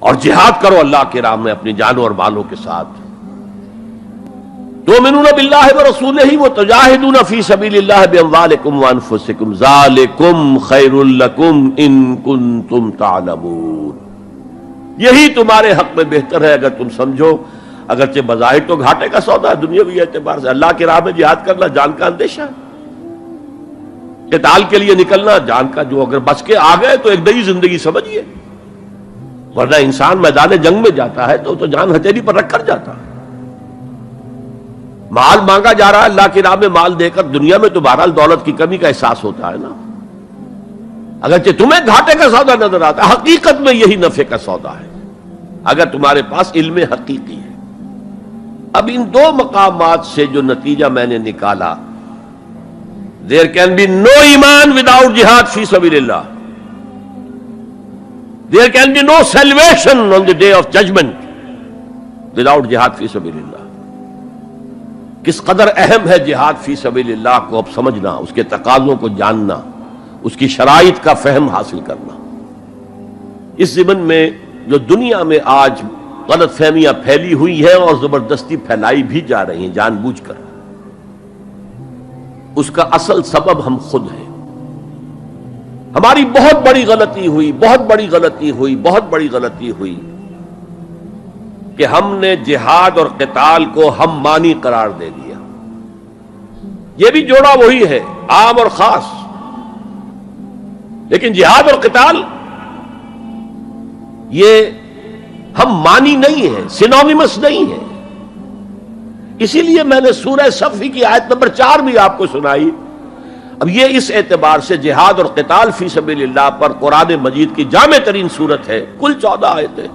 اور جہاد کرو اللہ کی راہ میں اپنی جانوں اور مالوں کے ساتھ. تؤمنون باللہ ورسولہ وتجاہدون فی سبیل اللہ باموالکم وانفسکم ذالکم خیر لکم ان کنتم تعلمون. یہی تمہارے حق میں بہتر ہے اگر تم سمجھو. اگرچہ بظاہر تو گھاٹے کا سودا ہے دنیاوی اعتبار سے. اللہ کی راہ میں جہاد کرنا جان کا اندیشہ ہے. قتال کے لیے نکلنا جان کا، جو اگر بچ کے آ گئے تو ایک نئی زندگی سمجھیے، ورنہ انسان میدان جنگ میں جاتا ہے تو جان ہتھیلی پر رکھ کر جاتا ہے. مال مانگا جا رہا ہے اللہ کی راہ میں، مال دے کر دنیا میں تو بہرحال دولت کی کمی کا احساس ہوتا ہے نا. اگرچہ تمہیں گھاٹے کا سودا نظر آتا ہے، حقیقت میں یہی نفع کا سودا ہے اگر تمہارے پاس علم حقیقی ہے. اب ان دو مقامات سے جو نتیجہ میں نے نکالا، there can be no ایمان without jihad فی سبیل اللہ. There can be no salvation on the day of judgment without jihad فی سبیل اللہ. کس قدر اہم ہے جہاد فی سبیل اللہ کو اب سمجھنا، اس کے تقاضوں کو جاننا، اس کی شرائط کا فہم حاصل کرنا. اس ضمن میں جو دنیا میں آج غلط فہمیاں پھیلی ہوئی ہیں اور زبردستی پھیلائی بھی جا رہی ہیں جان بوجھ کر، اس کا اصل سبب ہم خود ہیں. ہماری بہت بڑی غلطی ہوئی کہ ہم نے جہاد اور قتال کو ہم مانی قرار دے دیا. یہ بھی جوڑا وہی ہے، عام اور خاص، لیکن جہاد اور قتال یہ ہم مانی نہیں ہے، سینونیمس نہیں ہے. اسی لیے میں نے سورہ صف کی آیت نمبر 4 بھی آپ کو سنائی. اب یہ اس اعتبار سے جہاد اور قتال فی سبیل اللہ پر قرآن مجید کی جامع ترین صورت ہے. کل 14 آیتیں،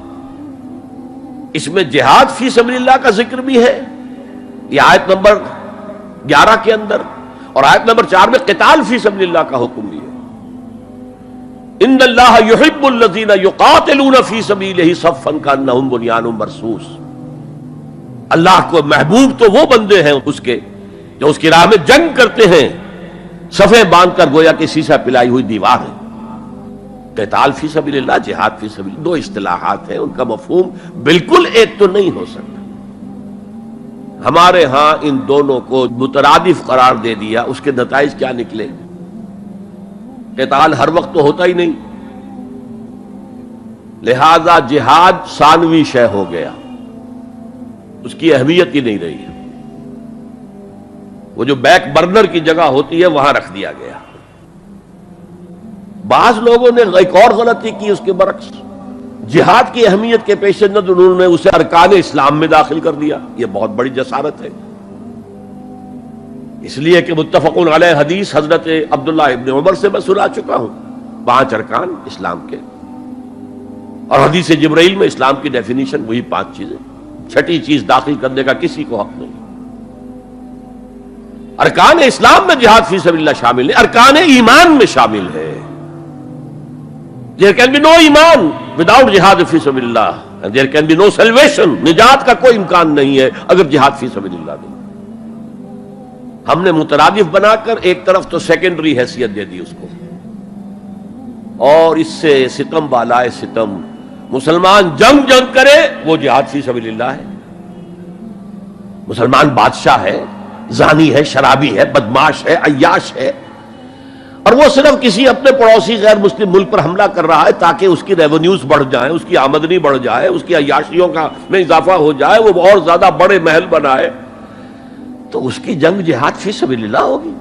اس میں جہاد فی سبیل اللہ کا ذکر بھی ہے یہ آیت نمبر 11 کے اندر، اور آیت نمبر 4 میں قتال فی سبیل اللہ کا حکم بھی ہے. ان اللہ یحب الذین یقاتلون فی صفا صفا کانہم بنیان مرصوص. اللہ کو محبوب تو وہ بندے ہیں اس کے جو اس کی راہ میں جنگ کرتے ہیں صفیں باندھ کر گویا کہ سیسا پلائی ہوئی دیوار ہے. قتال فی سبیل اللہ، جہاد فی سبیل اللہ، دو اصطلاحات ہیں، ان کا مفہوم بالکل ایک تو نہیں ہو سکتا. ہمارے ہاں ان دونوں کو مترادف قرار دے دیا. اس کے نتائج کیا نکلے؟ قتال ہر وقت تو ہوتا ہی نہیں، لہذا جہاد ثانوی شے ہو گیا، اس کی اہمیت ہی نہیں رہی. وہ جو بیک برنر کی جگہ ہوتی ہے وہاں رکھ دیا گیا. بعض لوگوں نے ایک اور غلطی کی اس کے برعکس، جہاد کی اہمیت کے پیش نظر انہوں نے اسے ارکان اسلام میں داخل کر دیا. یہ بہت بڑی جسارت ہے، اس لیے کہ متفق علیہ حدیث حضرت عبداللہ ابن عمر سے میں سنا چکا ہوں 5 ارکان اسلام کے، اور حدیث جبرائیل میں اسلام کی ڈیفینیشن وہی 5 چیزیں. 6ٹھی چیز داخل کرنے کا کسی کو حق نہیں. ارکان اسلام میں جہاد فی سبیل اللہ شامل ہے، ارکان ایمان میں شامل ہے. There can be no ایمان without جہاد فی سبیل اللہ، and there can be no salvation. نجات کا کوئی امکان نہیں ہے اگر جہاد فی سبیل اللہ نہیں. ہم نے مترادف بنا کر ایک طرف تو سیکنڈری حیثیت دے دی اس کو، اور اس سے ستم بالائے ستم مسلمان جنگ کرے وہ جہاد فی سبیل اللہ ہے. مسلمان بادشاہ ہے، زانی ہے، شرابی ہے، بدماش ہے، عیاش ہے، اور وہ صرف کسی اپنے پڑوسی غیر مسلم ملک پر حملہ کر رہا ہے تاکہ اس کی ریونیوز بڑھ جائیں، اس کی آمدنی بڑھ جائے، اس کی عیاشیوں کا میں اضافہ ہو جائے، وہ اور زیادہ بڑے محل بنائے، تو اس کی جنگ جہاد فی سبیل اللہ ہوگی.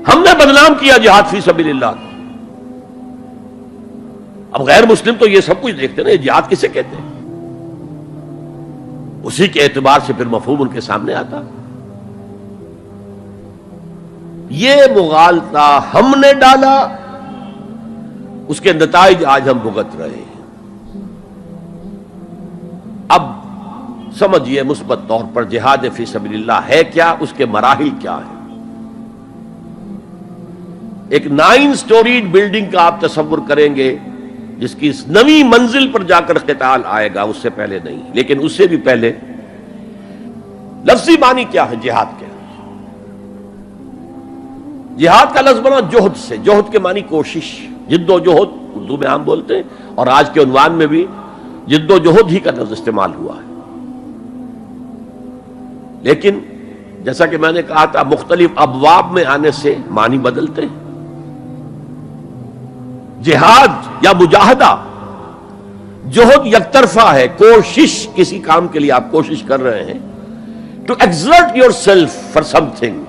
ہم نے بدنام کیا جہاد فی سبیل اللہ. اب غیر مسلم تو یہ سب کچھ دیکھتے ہیں، جہاد کسے کہتے ہیں؟ اسی کے اعتبار سے پھر مفہوم ان کے سامنے آتا. یہ مغالطہ ہم نے ڈالا، اس کے نتائج آج ہم بھگت رہے ہیں. اب سمجھیے مثبت طور پر جہاد فی سبیل اللہ ہے کیا، اس کے مراحل کیا ہیں. ایک 9 سٹوریڈ بلڈنگ کا آپ تصور کریں گے جس کی 9ویں منزل پر جا کر قتال آئے گا، اس سے پہلے نہیں. لیکن اس سے بھی پہلے لفظی معنی کیا ہے جہاد کے؟ جہاد کا لفظ بنا جوہد سے، جوہد کے معنی کوشش، جد و جہد. اردو میں عام بولتے ہیں، اور آج کے عنوان میں بھی جد و جہد ہی کا لفظ استعمال ہوا ہے. لیکن جیسا کہ میں نے کہا تھا، مختلف ابواب میں آنے سے معنی بدلتے ہیں. جہاد یا مجاہدہ، جہد یک طرفہ ہے، کوشش، کسی کام کے لیے آپ کوشش کر رہے ہیں، to exert yourself for something,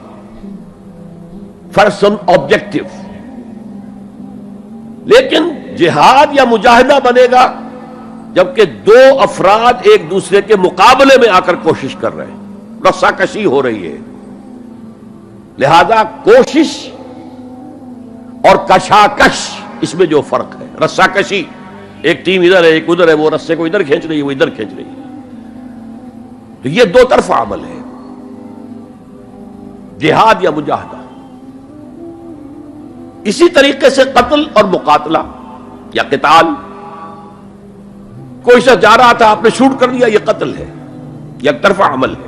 for some objective. لیکن جہاد یا مجاہدہ بنے گا جبکہ دو افراد ایک دوسرے کے مقابلے میں آ کر کوشش کر رہے ہیں، رسا کشی ہو رہی ہے. لہذا کوشش اور کشاکش، اس میں جو فرق ہے، رسا کشی، ایک ٹیم ادھر ہے ایک ادھر ہے، وہ رسے کو ادھر کھینچ رہی ہے وہ ادھر کھینچ رہی ہے، تو یہ دو طرفہ عمل ہے، جہاد یا مجاہدہ. اسی طریقے سے قتل اور مقاتلہ یا قتال، کوئی شخص جا رہا تھا، آپ نے شوٹ کر لیا، یہ قتل ہے، یک طرفہ عمل ہے.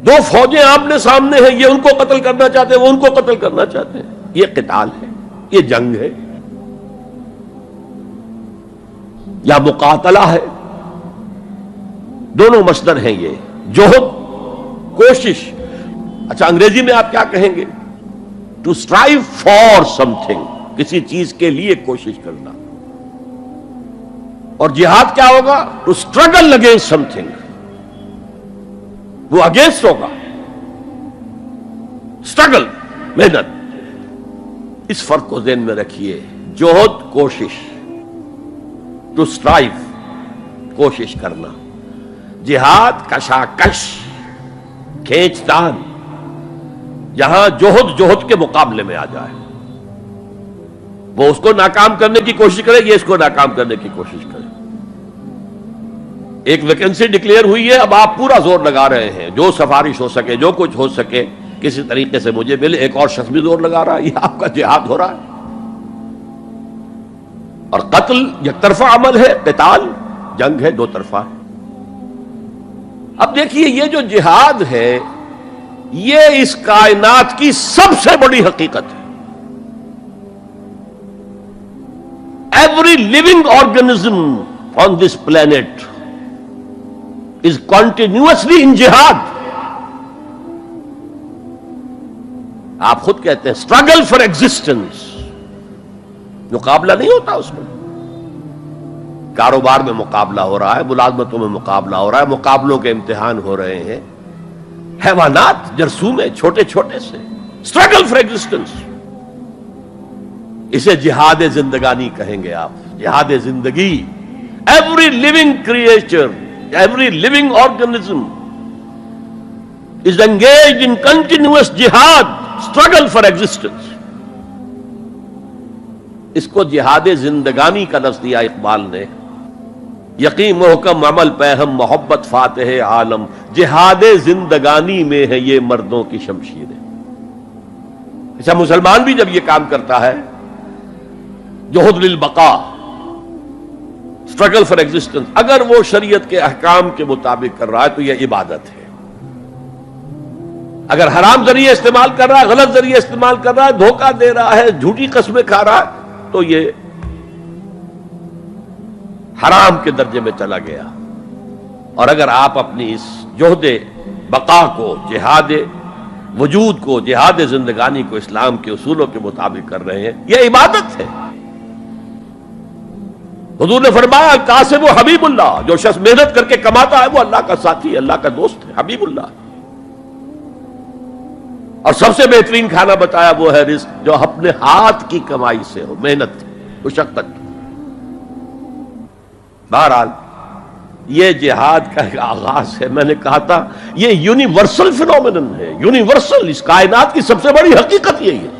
دو فوجیں آمنے سامنے ہیں، یہ ان کو قتل کرنا چاہتے ہیں، وہ ان کو قتل کرنا چاہتے ہیں، یہ قتال ہے، یہ جنگ ہے. یا مقاتلہ ہے، دونوں مصدر ہیں یہ، جہد، کوشش. اچھا انگریزی میں آپ کیا کہیں گے؟ To strive for something, کسی چیز کے لیے کوشش کرنا. اور جہاد کیا ہوگا؟ To struggle against something, وہ اگینسٹ ہوگا، اسٹرگل، محنت. اس فرق کو ذہن میں رکھیے، جہد کوشش، ٹو اسٹرائیو کوشش کرنا، جہاد کشاکش، کھینچ تان. جہاں جہد کے مقابلے میں آ جائے، وہ اس کو ناکام کرنے کی کوشش کرے، یہ اس کو ناکام کرنے کی کوشش کرے. ایک ویکنسی ڈکلیئر ہوئی ہے، اب آپ پورا زور لگا رہے ہیں، جو سفارش ہو سکے، جو کچھ ہو سکے، کسی طریقے سے مجھے ملے. ایک اور شخص بھی زور لگا رہا ہے، یہ آپ کا جہاد ہو رہا ہے. اور قتل یک طرفہ عمل ہے، قتال جنگ ہے، دو طرفہ ہے. اب دیکھیے یہ جو جہاد ہے، یہ اس کائنات کی سب سے بڑی حقیقت ہے. Every living organism on this planet is continuously in جہاد. آپ خود کہتے ہیں اسٹرگل فار ایگزسٹنس، مقابلہ نہیں ہوتا اس میں. کاروبار میں مقابلہ ہو رہا ہے، ملازمتوں میں مقابلہ ہو رہا ہے، مقابلوں کے امتحان ہو رہے ہیں. حیوانات جرثومے چھوٹے چھوٹے سے، اسٹرگل فار ایگزسٹنس. اسے جہاد زندگانی کہیں گے آپ، جہاد زندگی. Every living creature, every living organism is engaged in continuous جہاد، اسٹرگل فار ایگزسٹنس. اس کو جہاد زندگانی کا لفظ دیا اقبال نے. یقین محکم عمل پہم محبت فاتح عالم، جہاد زندگانی میں ہے یہ مردوں کی شمشیریں. اچھا مسلمان بھی جب یہ کام کرتا ہے، جہد للبقاء، اسٹرگل فار ایگزسٹنس، اگر وہ شریعت کے احکام کے مطابق کر رہا ہے تو یہ عبادت ہے. اگر حرام ذریعے استعمال کر رہا ہے، غلط ذریعے استعمال کر رہا ہے، دھوکہ دے رہا ہے، جھوٹی قسمیں کھا رہا ہے، تو یہ حرام کے درجے میں چلا گیا. اور اگر آپ اپنی اس جہد بقا کو، جہاد وجود کو، جہاد زندگانی کو اسلام کے اصولوں کے مطابق کر رہے ہیں، یہ عبادت ہے. حضور نے فرمایا القاسم حبیب اللہ، جو شخص محنت کر کے کماتا ہے وہ اللہ کا ساتھی ہے، اللہ کا دوست ہے، حبیب اللہ. اور سب سے بہترین کھانا بتایا وہ ہے رزق جو اپنے ہاتھ کی کمائی سے ہو، محنت، مشقت. بہرحال یہ جہاد کا ایک آغاز ہے. میں نے کہا تھا یہ یونیورسل فینومینن ہے، یونیورسل، اس کائنات کی سب سے بڑی حقیقت یہی ہے.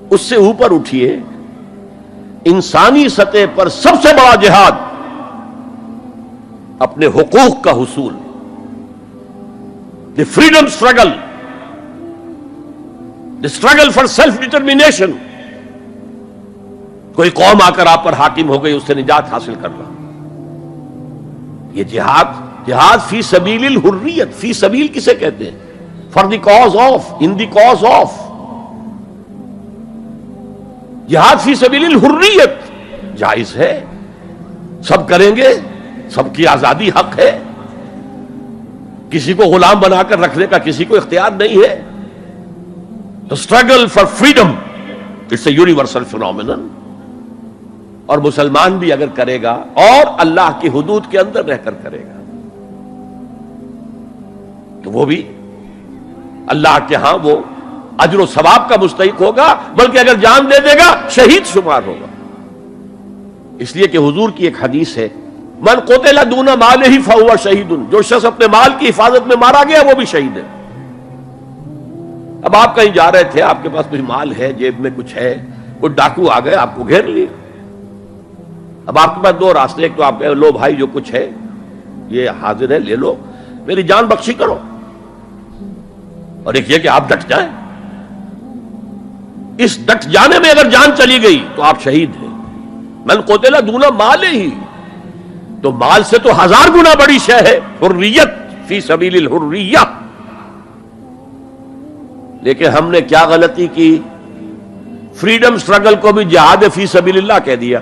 اس سے اوپر اٹھیے، انسانی سطح پر سب سے بڑا جہاد اپنے حقوق کا حصول، the freedom struggle, the struggle for self determination. کوئی قوم آ کر آپ پر حاکم ہو گئی، اس سے نجات حاصل کرنا، یہ جہاد فی سبیل الحریت. فی سبیل کسے کہتے ہیں؟ For the cause of, in the cause of. جہاد فی سبیل الحریت جائز ہے، سب کریں گے، سب کی آزادی حق ہے، کسی کو غلام بنا کر رکھنے کا کسی کو اختیار نہیں ہے. تو struggle for freedom it's a universal phenomenon. اور مسلمان بھی اگر کرے گا اور اللہ کی حدود کے اندر رہ کر کرے گا تو وہ بھی اللہ کے ہاں وہ اجر و ثواب کا مستحق ہوگا، بلکہ اگر جان دے دے گا شہید شمار ہوگا. اس لیے کہ حضور کی ایک حدیث ہے، من قتل دون مالہ فہو شہید، جو شخص اپنے مال کی حفاظت میں مارا گیا وہ بھی شہید ہے. اب آپ کہیں جا رہے تھے، آپ کے پاس کچھ مال ہے، جیب میں کچھ ہے، کوئی ڈاکو آ گئے آپ کو گھیر لیے. اب آپ کے پاس دو راستے، ایک تو آپ کہے لو بھائی جو کچھ ہے یہ حاضر ہے لے لو، میری جان بخشی کرو، اور ایک یہ کہ آپ ڈٹ جائیں. اس ڈٹ جانے میں اگر جان چلی گئی تو آپ شہید ہیں. من قتل دون مال ہی، تو مال سے تو 1000 گنا بڑی شے ہے حریت فی سبیل الحریہ. لیکن ہم نے کیا غلطی کی، فریڈم سٹرگل کو بھی جہاد فی سبیل اللہ کہہ دیا.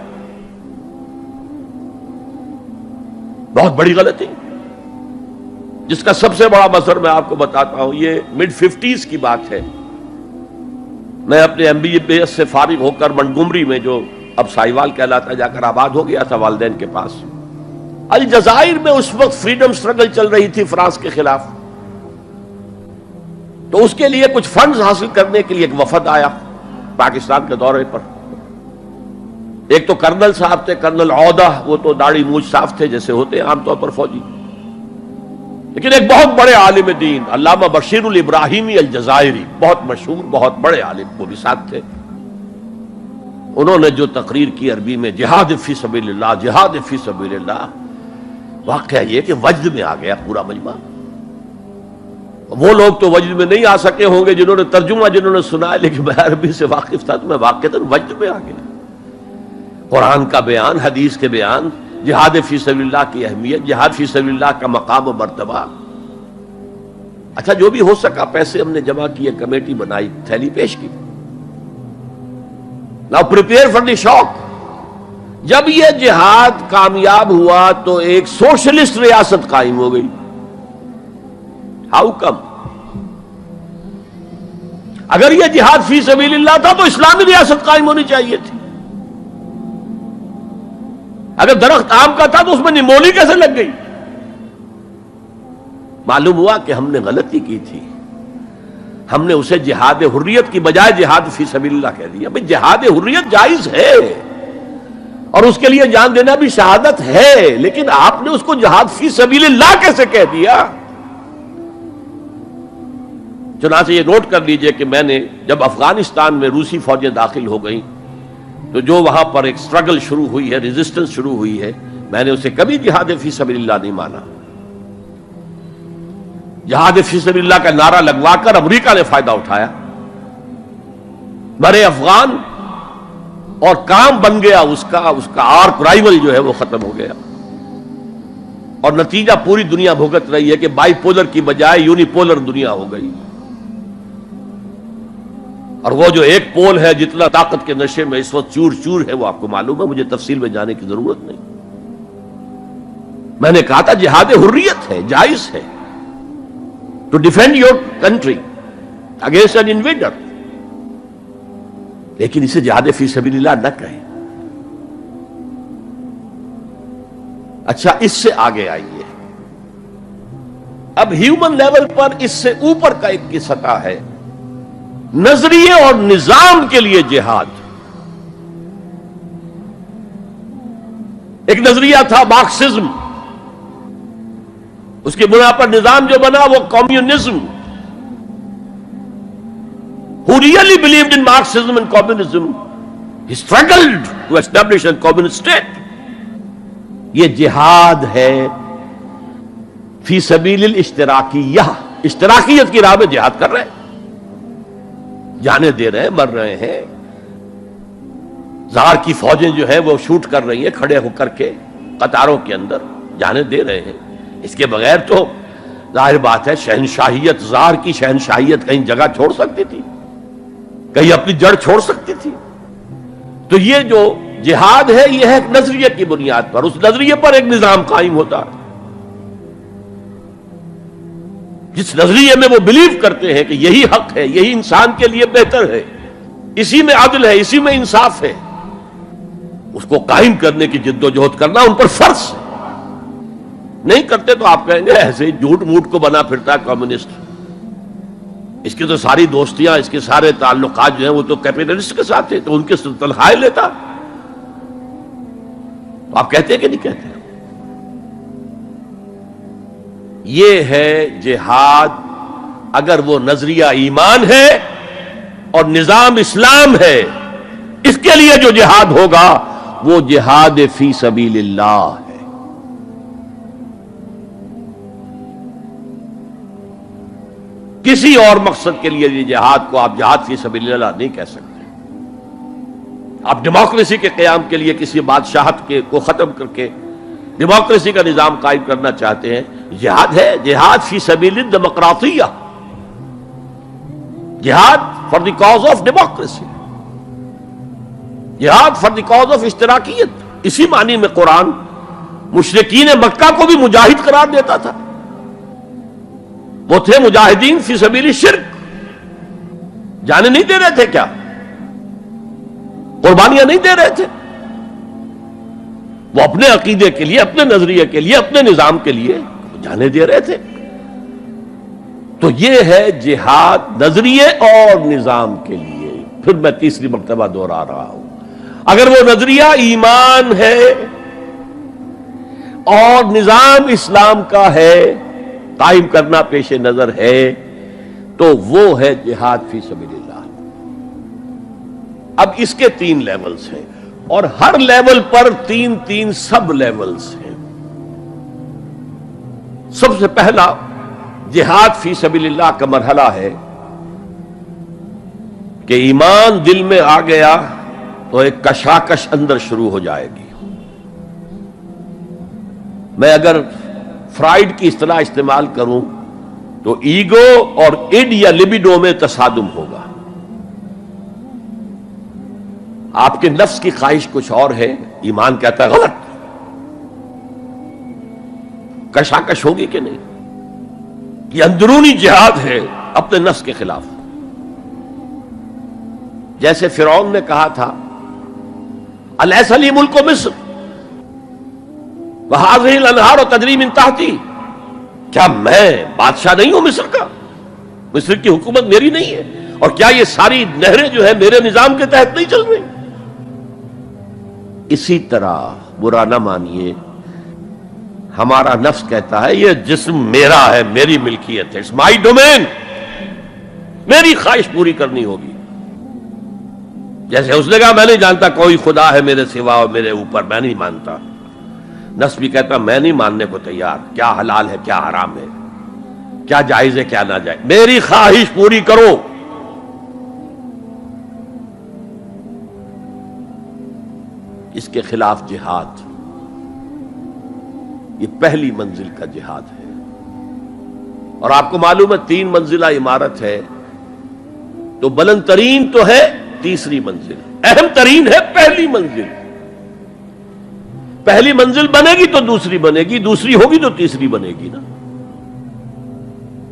بہت بڑی غلطی، جس کا سب سے بڑا مظہر میں آپ کو بتاتا ہوں. یہ mid 50s کی بات ہے. میں اپنے MBBS سے فارغ ہو کر منٹگومری میں، جو اب سائیوال کہلاتا جا کر آباد ہو گیا تھا والدین کے پاس، الجزائر میں اس وقت فریڈم سٹرگل چل رہی تھی فرانس کے خلاف. تو اس کے لیے کچھ فنڈز حاصل کرنے کے لیے ایک وفد آیا پاکستان کے دورے پر. ایک تو کرنل صاحب تھے، کرنل عودہ، وہ تو داڑھی مونچھ صاف تھے جیسے ہوتے ہیں عام طور پر فوجی. لیکن ایک بہت بڑے عالم دین علامہ بشیر الابراہیمی الجزائری، بہت مشہور بہت بڑے عالم، وہ بھی ساتھ تھے. انہوں نے جو تقریر کی عربی میں، جہاد فی سبیل اللہ، جہاد فی سبیل اللہ، واقعہ یہ کہ وجد میں آ گیا پورا مجمع. وہ لوگ تو وجد میں نہیں آ سکے ہوں گے جنہوں نے ترجمہ جنہوں نے سنا ہے، لیکن میں عربی سے واقف تھا تو میں واقعتاً وجد میں آ گیا. قرآن کا بیان، حدیث کے بیان، جہاد فی سبیل اللہ کی اہمیت، جہاد فی سبیل اللہ کا مقام و مرتبہ. اچھا جو بھی ہو سکا پیسے ہم نے جمع کیے، کمیٹی بنائی، تھیلی پیش کی. Now prepare for the shock. جب یہ جہاد کامیاب ہوا تو ایک سوشلسٹ ریاست قائم ہو گئی. How come? اگر یہ جہاد فی سبیل اللہ تھا تو اسلامی ریاست قائم ہونی چاہیے تھی. اگر درخت آم کا تھا تو اس میں نمولی کیسے لگ گئی؟ معلوم ہوا کہ ہم نے غلطی کی تھی. ہم نے اسے جہاد حریت کی بجائے جہاد فی سبیل اللہ کہہ دیا. بھئی جہاد حریت جائز ہے اور اس کے لیے جان دینا بھی شہادت ہے، لیکن آپ نے اس کو جہاد فی سبیل اللہ کیسے کہہ دیا؟ چنانچہ یہ نوٹ کر لیجئے کہ میں نے جب افغانستان میں روسی فوجیں داخل ہو گئیں تو جو وہاں پر ایک سٹرگل شروع ہوئی ہے، ریزسٹنس شروع ہوئی ہے، میں نے اسے کبھی جہاد فی سبیل اللہ نہیں مانا. جہاد فی سبیل اللہ کا نعرہ لگوا کر امریکہ نے فائدہ اٹھایا، مرے افغان، اور کام بن گیا اس کا آرک رائیول جو ہے وہ ختم ہو گیا. اور نتیجہ پوری دنیا بھگت رہی ہے کہ بائی پولر کی بجائے یونی پولر دنیا ہو گئی. اور وہ جو ایک پول ہے جتنا طاقت کے نشے میں اس وقت چور چور ہے وہ آپ کو معلوم ہے، مجھے تفصیل میں جانے کی ضرورت نہیں. میں نے کہا تھا جہاد حریت ہے، جائز ہے، to defend your country against an invader, لیکن اسے جہاد فی سبیل اللہ نہ کہیں. اچھا اس سے آگے آئیے، اب ہیومن لیول پر اس سے اوپر کا ایک کی سطح ہے، نظریے اور نظام کے لیے جہاد. ایک نظریہ تھا مارکسزم، اس کی بنا پر نظام جو بنا وہ communism. Who really believed in Marxism and communism, he struggled to establish a communist state. یہ جہاد ہے فی سبیل الاشتراکیہ، اشتراکیت کی راہ میں جہاد کر رہے ہیں، جانے دے رہے ہیں، مر رہے ہیں. زار کی فوجیں جو ہیں وہ شوٹ کر رہی ہیں کھڑے ہو کر کے قطاروں کے اندر، جانے دے رہے ہیں. اس کے بغیر تو ظاہر بات ہے شہنشاہیت، زار کی شہنشاہیت کہیں جگہ چھوڑ سکتی تھی، کہیں اپنی جڑ چھوڑ سکتی تھی. تو یہ جو جہاد ہے یہ ہے ایک نظریے کی بنیاد پر، اس نظریے پر ایک نظام قائم ہوتا ہے. جس نظریے میں وہ بلیو کرتے ہیں کہ یہی حق ہے، یہی انسان کے لیے بہتر ہے، اسی میں عدل ہے، اسی میں انصاف ہے، اس کو قائم کرنے کی جد و جہد کرنا ان پر فرض ہے. نہیں کرتے تو آپ کہیں گے ایسے ہی جھوٹ موٹ کو بنا پھرتا ہے کمیونسٹ، اس کی تو ساری دوستیاں، اس کے سارے تعلقات جو ہیں وہ تو کیپٹلسٹ کے ساتھ ہیں، تو ان کے تنخواہیں لیتا. تو آپ کہتے ہیں کہ نہیں کہتے؟ یہ ہے جہاد. اگر وہ نظریہ ایمان ہے اور نظام اسلام ہے، اس کے لیے جو جہاد ہوگا وہ جہاد فی سبیل اللہ ہے. کسی اور مقصد کے لیے یہ جہاد کو آپ جہاد فی سبیل اللہ نہیں کہہ سکتے. آپ ڈیموکریسی کے قیام کے لیے کسی بادشاہت کو ختم کر کے ڈیموکریسی کا نظام قائم کرنا چاہتے ہیں، جہاد ہے. جہاد فی سبیل الدیمقراطیہ، جہاد for the cause of democracy, جہاد فار دی کاز آف اشتراکیت. اسی معنی میں قرآن مشرکین مکہ کو بھی مجاہد قرار دیتا تھا. وہ تھے مجاہدین فی سبیل الشرک، جانے نہیں دے رہے تھے، کیا قربانیاں نہیں دے رہے تھے؟ وہ اپنے عقیدے کے لیے، اپنے نظریے کے لیے، اپنے نظام کے لیے جانے دے رہے تھے. تو یہ ہے جہاد نظریے اور نظام کے لیے. پھر میں تیسری مرتبہ دوہرا رہا ہوں، اگر وہ نظریہ ایمان ہے اور نظام اسلام کا ہے، قائم کرنا پیش نظر ہے، تو وہ ہے جہاد فی سبیل اللہ. اب اس کے 3 لیولز ہیں، اور ہر لیول پر 3 سب لیولز ہیں. سب سے پہلا جہاد فی سبیل اللہ کا مرحلہ ہے کہ ایمان دل میں آ گیا تو ایک کشاکش اندر شروع ہو جائے گی. میں اگر فرائیڈ کی اصطلاح استعمال کروں تو ایگو اور اڈ یا لبیڈو میں تصادم ہوگا. آپ کے نفس کی خواہش کچھ اور ہے، ایمان کہتا ہے غلط. کشاکش ہوگی کہ نہیں؟ یہ اندرونی جہاد ہے اپنے نفس کے خلاف. جیسے فرعون نے کہا تھا الیس لی ملک مصر وہذہ الانہار تجری من تحتی، کیا میں بادشاہ نہیں ہوں مصر کا؟ مصر کی حکومت میری نہیں ہے؟ اور کیا یہ ساری نہریں جو ہے میرے نظام کے تحت نہیں چل رہی؟ اسی طرح برا نہ مانیے، ہمارا نفس کہتا ہے یہ جسم میرا ہے، میری ملکیت ہے، اٹس مائی ڈومین، میری خواہش پوری کرنی ہوگی. جیسے اس نے کہا میں نہیں جانتا کوئی خدا ہے میرے سوا اور میرے اوپر، میں نہیں مانتا. نفس بھی کہتا میں نہیں ماننے کو تیار، کیا حلال ہے کیا حرام ہے، کیا جائز ہے کیا ناجائز، میری خواہش پوری کرو. اس کے خلاف جہاد، یہ پہلی منزل کا جہاد ہے. اور آپ کو معلوم ہے 3 منزلہ عمارت ہے، تو بلند ترین تو ہے تیسری منزل، اہم ترین ہے پہلی منزل. پہلی منزل بنے گی تو دوسری بنے گی، دوسری ہوگی تو تیسری بنے گی نا.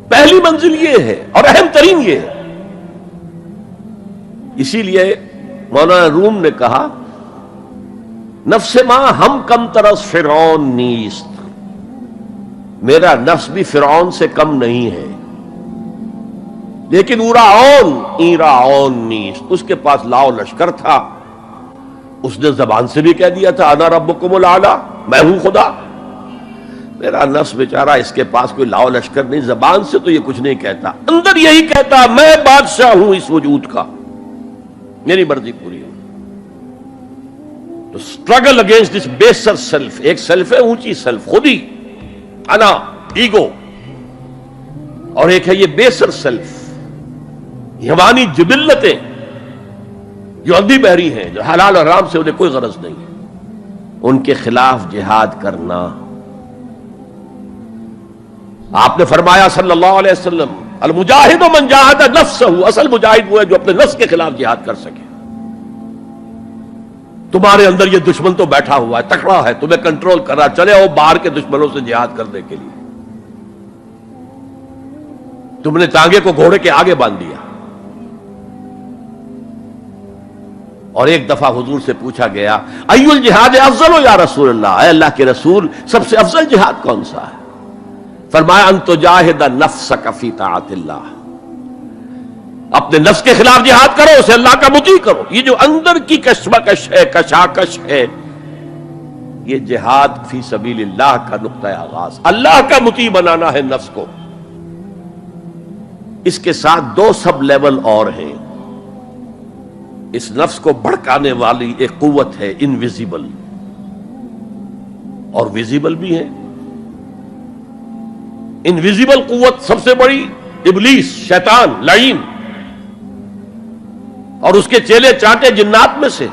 پہلی منزل یہ ہے اور اہم ترین یہ ہے. اسی لیے مولانا روم نے کہا نفس ماں ہم کم ترس فرعون نیست، میرا نفس بھی فرعون سے کم نہیں ہے، لیکن ایراون نیست، اس کے پاس لاؤ لشکر تھا. اس نے زبان سے بھی کہہ دیا تھا انا ربکم الاعلی، میں ہوں خدا. میرا نفس بیچارہ اس کے پاس کوئی لاؤ لشکر نہیں، زبان سے تو یہ کچھ نہیں کہتا، اندر یہی کہتا میں بادشاہ ہوں اس وجود کا، میری مرضی پوری ہو. تو اسٹرگل اگینسٹ دس بیسر سیلف، ایک سیلف ہے اونچی سیلف، خودی، انا، ایگو، اور ایک ہے یہ بیسر سیلف، حیوانی جبلتیں جو اندھی بہری ہیں، جو حلال اور حرام سے انہیں کوئی غرض نہیں ہے، ان کے خلاف جہاد کرنا. آپ نے فرمایا صلی اللہ علیہ وسلم المجاہد من جاہد نفسہ، اصل مجاہد وہ ہے جو اپنے نفس کے خلاف جہاد کر سکے. تمہارے اندر یہ دشمن تو بیٹھا ہوا ہے، تکڑا ہے، تمہیں کنٹرول کر رہا، چلے آؤ باہر کے دشمنوں سے جہاد کرنے کے لیے. تم نے ٹانگے کو گھوڑے کے آگے باندھ دیا. اور ایک دفعہ حضور سے پوچھا گیا ای الجہاد افضل یا رسول اللہ، اے اللہ کے رسول سب سے افضل جہاد کون سا ہے؟ فرمایا ان تجاہد نفسک فی طاعت اللہ، اپنے نفس کے خلاف جہاد کرو، اسے اللہ کا مطیع کرو. یہ جو اندر کی کشمکش ہے، کشاکش ہے، یہ جہاد فی سبیل اللہ کا نقطہ آغاز، اللہ کا مطیع بنانا ہے نفس کو. اس کے ساتھ دو سب لیول اور ہیں. اس نفس کو بھڑکانے والی ایک قوت ہے انویزیبل، اور ویزیبل بھی ہے. انویزیبل قوت سب سے بڑی ابلیس، شیطان لعین، اور اس کے چیلے چانٹے جنات میں سے.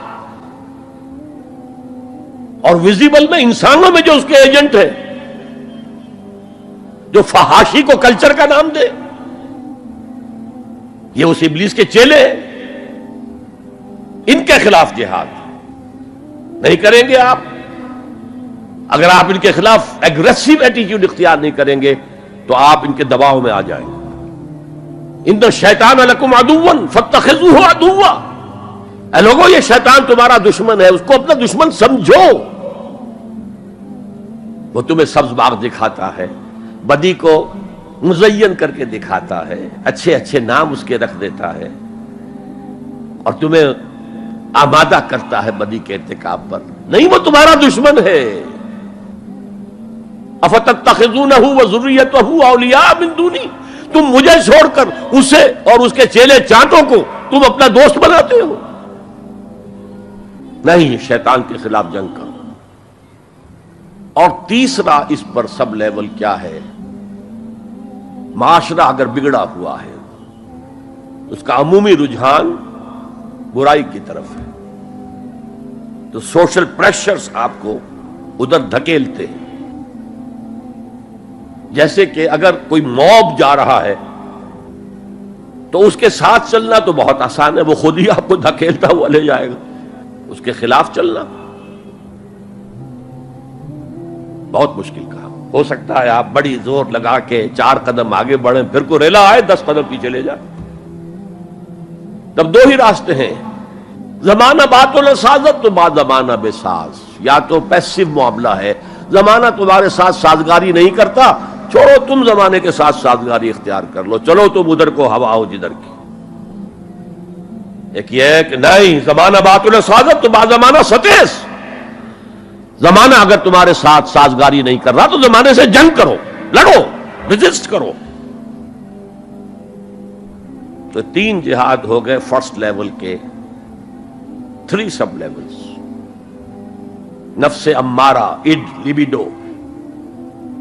اور ویزیبل میں انسانوں میں جو اس کے ایجنٹ ہیں، جو فحاشی کو کلچر کا نام دے، یہ اس ابلیس کے چیلے ہیں. ان کے خلاف جہاد نہیں کریں گے آپ. اگر آپ ان کے خلاف ایگریسو ایٹیٹیوڈ اختیار نہیں کریں گے تو آپ ان کے دباؤ میں آ جائیں گے. ان الشیطان لکم عدو فاتخذوہ عدوا، اے لوگوں یہ شیطان تمہارا دشمن ہے، اس کو اپنا دشمن سمجھو. وہ تمہیں سبز باغ دکھاتا ہے، بدی کو مزین کر کے دکھاتا ہے، اچھے اچھے نام اس کے رکھ دیتا ہے، اور تمہیں آمادہ کرتا ہے بدی کے ارتکاب پر. نہیں، وہ تمہارا دشمن ہے. افتتخذونہ وذریتہ اولیاء من دونی، تم مجھے چھوڑ کر اسے اور اس کے چیلے چانٹوں کو تم اپنا دوست بناتے ہو. نہیں، شیطان کے خلاف جنگ کرو. اور تیسرا اس پر سب لیول کیا ہے؟ معاشرہ اگر بگڑا ہوا ہے، اس کا عمومی رجحان برائی کی طرف ہے، تو سوشل پریشرز آپ کو ادھر دھکیلتے ہیں. جیسے کہ اگر کوئی موب جا رہا ہے تو اس کے ساتھ چلنا تو بہت آسان ہے، وہ خود ہی آپ کو دھکیلتا ہوا لے جائے گا. اس کے خلاف چلنا بہت مشکل کام. ہو سکتا ہے آپ بڑی زور لگا کے 4 قدم آگے بڑھیں، پھر کو ریلا آئے 10 قدم پیچھے لے جائے. تب دو ہی راستے ہیں، زمانہ بات و سازت تو بعد زمانہ بے ساز. یا تو پیسو معاملہ ہے، زمانہ تمہارے ساتھ سازگاری نہیں کرتا، چھوڑو تم زمانے کے ساتھ سازگاری اختیار کر لو، چلو تم ادھر کو ہوا ہو جدھر کی. ایک یہ ہے کہ نہیں، زمانہ بات و سازت تو بعد زمانہ ستیس. زمانہ اگر تمہارے ساتھ سازگاری نہیں کر رہا تو زمانے سے جنگ کرو، لڑو، ریزسٹ کرو. تو 3 جہاد ہو گئے فرسٹ لیول کے. 3 سب لیولز: نفس امارہ، اڈ، لیبیڈو،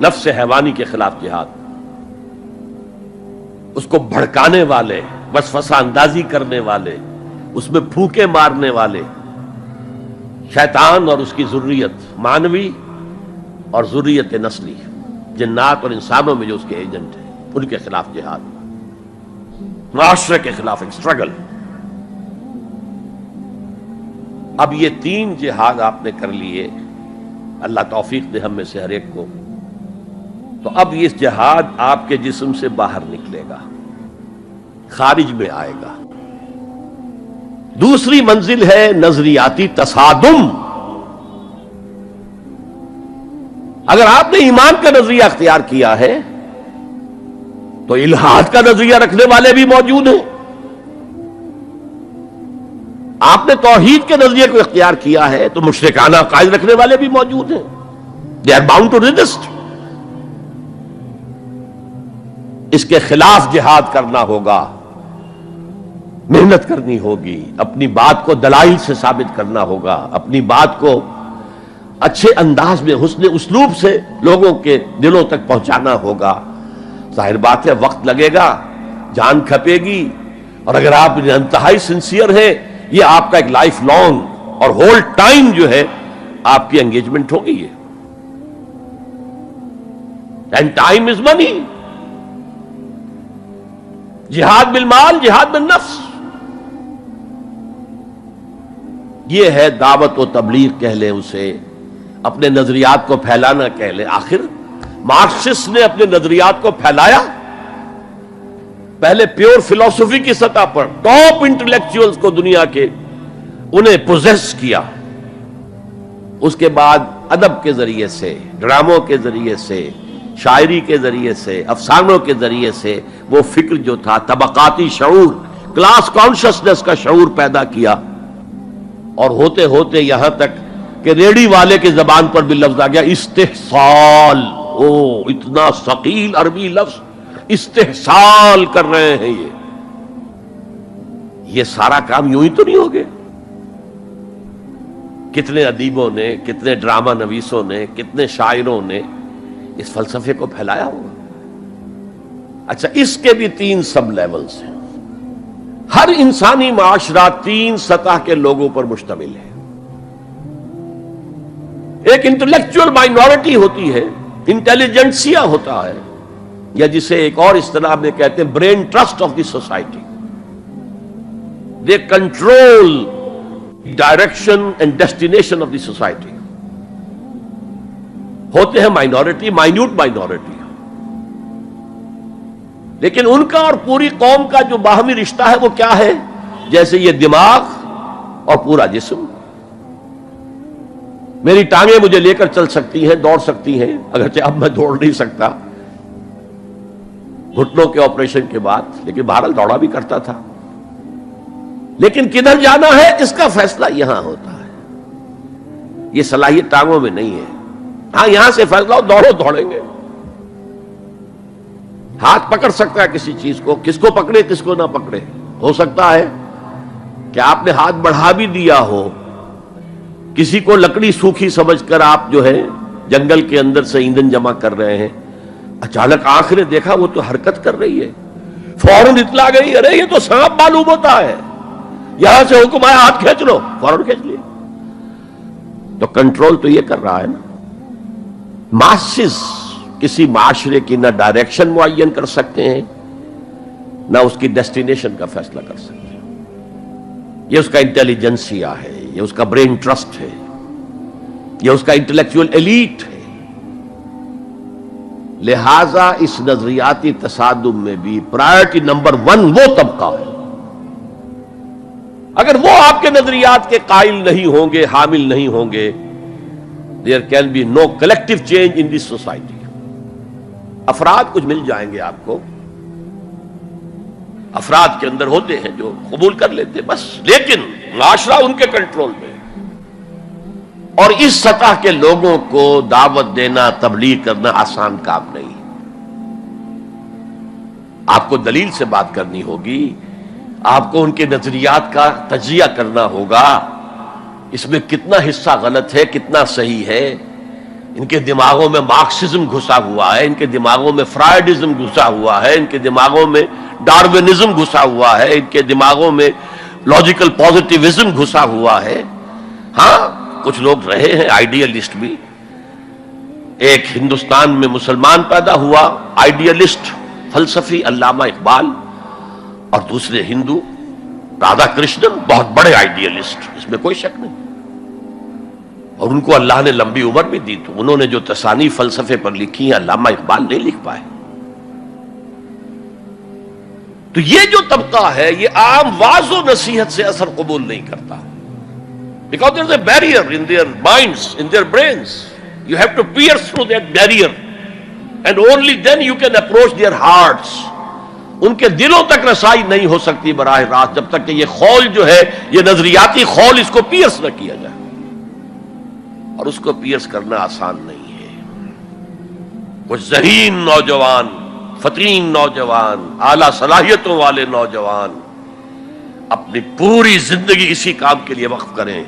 نفس حیوانی کے خلاف جہاد، اس کو بھڑکانے والے، وسوسہ اندازی کرنے والے، اس میں پھونکے مارنے والے، شیطان اور اس کی ذریت مانوی اور ذریت نسلی، جنات اور انسانوں میں جو اس کے ایجنٹ ہیں، ان کے خلاف جہاد. معاشرے کے خلاف ایک سٹرگل. اب یہ 3 جہاد آپ نے کر لیے، اللہ توفیق دے ہم میں سے ہر ایک کو. تو اب یہ جہاد آپ کے جسم سے باہر نکلے گا، خارج میں آئے گا. دوسری منزل ہے نظریاتی تصادم. اگر آپ نے ایمان کا نظریہ اختیار کیا ہے تو الحاد کا نظریہ رکھنے والے بھی موجود ہیں. آپ نے توحید کے نظریے کو اختیار کیا ہے تو مشرکانہ عقائد رکھنے والے بھی موجود ہیں. They are bound to resist. اس کے خلاف جہاد کرنا ہوگا، محنت کرنی ہوگی، اپنی بات کو دلائل سے ثابت کرنا ہوگا، اپنی بات کو اچھے انداز میں حسن اسلوب سے لوگوں کے دلوں تک پہنچانا ہوگا. ظاہر بات ہے وقت لگے گا، جان کھپے گی، اور اگر آپ انتہائی سنسیئر ہیں یہ آپ کا ایک لائف لانگ اور ہول ٹائم جو ہے آپ کی انگیجمنٹ ہوگی. یہ اینڈ ٹائم از منی. جہاد بالمال، جہاد بالنفس. یہ ہے دعوت و تبلیغ کہہ لیں اسے، اپنے نظریات کو پھیلانا کہہ لیں. آخر مارکسسٹ نے اپنے نظریات کو پھیلایا پہلے پیور فلسفی کی سطح پر، ٹاپ انٹلیکچوئلز کو دنیا کے انہیں پوزیس کیا. اس کے بعد ادب کے ذریعے سے، ڈراموں کے ذریعے سے، شاعری کے ذریعے سے، افسانوں کے ذریعے سے وہ فکر جو تھا طبقاتی شعور، کلاس کانشسنس کا شعور پیدا کیا. اور ہوتے ہوتے یہاں تک کہ ریڑی والے کی زبان پر بھی لفظ آ گیا استحصال. او اتنا ثقیل عربی لفظ، استحصال کر رہے ہیں. یہ سارا کام یوں ہی تو نہیں ہو گیا. کتنے ادیبوں نے، کتنے ڈرامہ نویسوں نے، کتنے شاعروں نے اس فلسفے کو پھیلایا ہوگا. اچھا، اس کے بھی 3 سب لیولز ہیں. ہر انسانی معاشرہ 3 سطح کے لوگوں پر مشتمل ہے. ایک انٹلیکچوئل مائنورٹی ہوتی ہے، انٹیلیجنسیا ہوتا ہے، یا جسے ایک اور اصطلاح میں کہتے ہیں brain trust of the society. They control direction and destination of the society. ہوتے ہیں مائنورٹی، مائنیوٹ مائنورٹی، لیکن ان کا اور پوری قوم کا جو باہمی رشتہ ہے وہ کیا ہے؟ جیسے یہ دماغ اور پورا جسم. میری ٹانگیں مجھے لے کر چل سکتی ہیں، دوڑ سکتی ہیں، اگرچہ اب میں دوڑ نہیں سکتا گھٹنوں کے آپریشن کے بعد، لیکن بہرحال دوڑا بھی کرتا تھا. لیکن کدھر جانا ہے اس کا فیصلہ یہاں ہوتا ہے. یہ صلاحیت ٹانگوں میں نہیں ہے. ہاں، یہاں سے فیصلہ ہو دوڑو، دوڑیں گے. ہاتھ پکڑ سکتا ہے کسی چیز کو، کس کو پکڑے کس کو نہ پکڑے. ہو سکتا ہے کہ آپ نے ہاتھ بڑھا بھی دیا ہو، کسی کو لکڑی سوکھی سمجھ کر آپ جو ہے جنگل کے اندر سے ایندھن جمع کر رہے ہیں، اچانک آنکھ نے دیکھا وہ تو حرکت کر رہی ہے، فوراً اطلاع گئی، ارے یہ تو سانپ معلوم ہوتا ہے، یہاں سے حکم آیا ہاتھ کھینچ لو، فوراً کھینچ لیا. تو کنٹرول تو یہ کر رہا ہے نا. ماسز کسی معاشرے کی نہ ڈائریکشن معین کر سکتے ہیں، نہ اس کی ڈیسٹینیشن کا فیصلہ کر سکتے ہیں. یہ اس کا انٹیلیجنسیا ہے، یہ اس کا برین ٹرسٹ ہے، یہ اس کا انٹلیکچوئل ایلیٹ ہے. لہذا اس نظریاتی تصادم میں بھی پرائرٹی نمبر 1 وہ طبقہ ہے. اگر وہ آپ کے نظریات کے قائل نہیں ہوں گے، حامل نہیں ہوں گے، there can be no collective change in this society. افراد کچھ مل جائیں گے آپ کو، افراد کے اندر ہوتے ہیں جو قبول کر لیتے بس، لیکن معاشرہ ان کے کنٹرول میں. اور اس سطح کے لوگوں کو دعوت دینا، تبلیغ کرنا آسان کام نہیں. آپ کو دلیل سے بات کرنی ہوگی، آپ کو ان کے نظریات کا تجزیہ کرنا ہوگا، اس میں کتنا حصہ غلط ہے، کتنا صحیح ہے. ان کے دماغوں میں مارکسزم گھسا ہوا ہے، ان کے دماغوں میں فرائیڈزم گھسا ہوا ہے، ان کے دماغوں میں ڈارونزم گھسا ہوا ہے، ان کے دماغوں میں لاجیکل پازیٹیوزم گھسا ہوا ہے. ہاں، کچھ لوگ رہے ہیں آئیڈیلسٹ بھی. ایک ہندوستان میں مسلمان پیدا ہوا آئیڈیلسٹ فلسفی علامہ اقبال، اور دوسرے ہندو رادھا کرشنن، بہت بڑے آئیڈیلسٹ، اس میں کوئی شک نہیں. اور ان کو اللہ نے لمبی عمر بھی دی، تو انہوں نے جو تصانیف فلسفے پر لکھی ہیں علامہ اقبال نہیں لکھ پائے. تو یہ جو طبقہ ہے یہ عام واعظ و نصیحت سے اثر قبول نہیں کرتا. Because there is a barrier in their minds, in their brains. You have to pierce through that barrier, and only then you can approach their hearts. ان کے دلوں تک رسائی نہیں ہو سکتی براہ راست جب تک کہ یہ خول جو ہے، یہ نظریاتی خول، اس کو پیئرس نہ کیا جائے. اور اس کو پیئرس کرنا آسان نہیں ہے. کچھ ذہین نوجوان، فطین نوجوان، اعلیٰ صلاحیتوں والے نوجوان اپنی پوری زندگی اسی کام کے لیے وقف کریں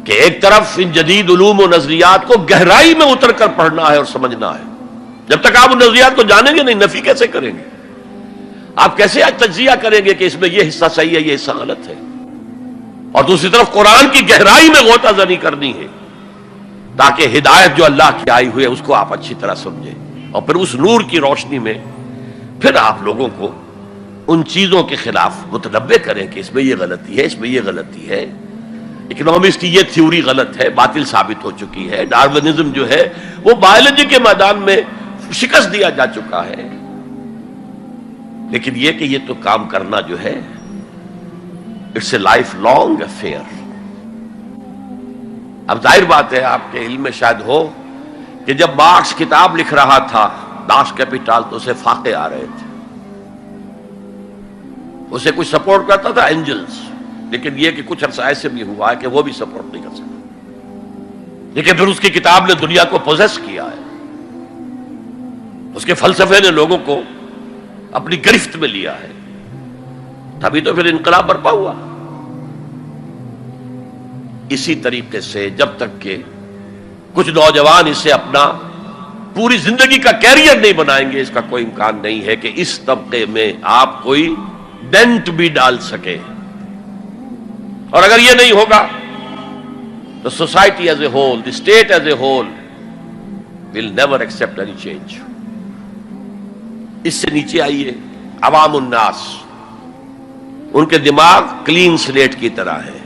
کہ ایک طرف ان جدید علوم و نظریات کو گہرائی میں اتر کر پڑھنا ہے اور سمجھنا ہے. جب تک آپ ان نظریات کو جانیں گے نہیں، نفی کیسے کریں گے؟ آپ کیسے تجزیہ کریں گے کہ اس میں یہ حصہ صحیح ہے، یہ حصہ غلط ہے؟ اور دوسری طرف قرآن کی گہرائی میں غوطہ زنی کرنی ہے تاکہ ہدایت جو اللہ کی آئی ہوئی ہے اس کو آپ اچھی طرح سمجھیں، اور پھر اس نور کی روشنی میں پھر آپ لوگوں کو ان چیزوں کے خلاف متنبہ کریں کہ اس میں یہ غلطی ہے، اس میں یہ غلطی ہے. اکنامکس کی یہ تھیوری غلط ہے، باطل ثابت ہو چکی ہے. ڈارونزم جو ہے وہ بایولوجی کے میدان میں شکست دیا جا چکا ہے. لیکن یہ کہ یہ تو کام کرنا جو ہے it's a life long affair. اب ظاہر بات ہے آپ کے علم میں شاید ہو کہ جب مارکس کتاب لکھ رہا تھا داس کیپیٹال تو اسے فاقے آ رہے تھے. اسے کچھ سپورٹ کرتا تھا اینجلز، لیکن یہ کہ کچھ عرصہ ایسے بھی ہوا ہے کہ وہ بھی سپورٹ نہیں کر سکتا. لیکن پھر اس کی کتاب نے دنیا کو پوزیس کیا ہے. اس کے فلسفے نے لوگوں کو اپنی گرفت میں لیا ہے. تبھی تو پھر انقلاب برپا ہوا. اسی طریقے سے جب تک کہ کچھ نوجوان اسے اپنا پوری زندگی کا کیریئر نہیں بنائیں گے، اس کا کوئی امکان نہیں ہے کہ اس طبقے میں آپ کوئی ڈینٹ بھی ڈال سکے. اور اگر یہ نہیں ہوگا تو society as a whole, the state as a whole will never accept any change. اس سے نیچے آئیے عوام الناس، ان کے دماغ کلین سلیٹ کی طرح ہے.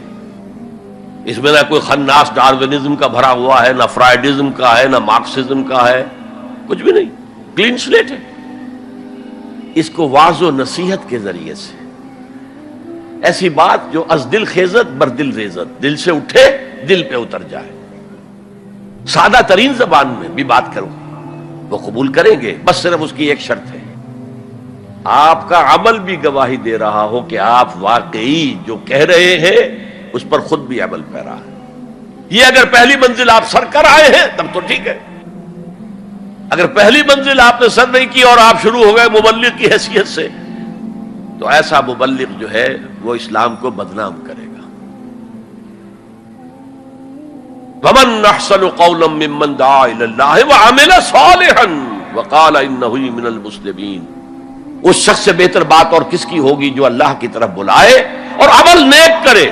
اس میں نہ کوئی خناس ڈارونزم کا بھرا ہوا ہے، نہ فرائیڈزم کا ہے، نہ مارکسزم کا ہے، کچھ بھی نہیں، کلین سلیٹ ہے. اس کو واعظ و نصیحت کے ذریعے سے ایسی بات جو از دل خیزت بر دل ریزت، دل سے اٹھے دل پہ اتر جائے، سادہ ترین زبان میں بھی بات کرو وہ قبول کریں گے. بس صرف اس کی ایک شرط ہے، آپ کا عمل بھی گواہی دے رہا ہو کہ آپ واقعی جو کہہ رہے ہیں اس پر خود بھی عمل پیرا ہے. یہ اگر پہلی منزل آپ سر کر آئے ہیں تب تو ٹھیک ہے. اگر پہلی منزل آپ نے سر نہیں کی اور آپ شروع ہو گئے مبلغ کی حیثیت سے، تو ایسا مبلغ جو ہے وہ اسلام کو بدنام کرے گا. وَمَنْ أَحْسَنُ قَوْلًا مِّمَّنْ دَعَا إِلَى اللَّهِ وَعَمِلَ صَالِحًا وَقَالَ إِنَّهُ مِنَ الْمُسْلِمِينَ. اس شخص سے بہتر بات اور کس کی ہوگی جو اللہ کی طرف بلائے اور عمل نیک کرے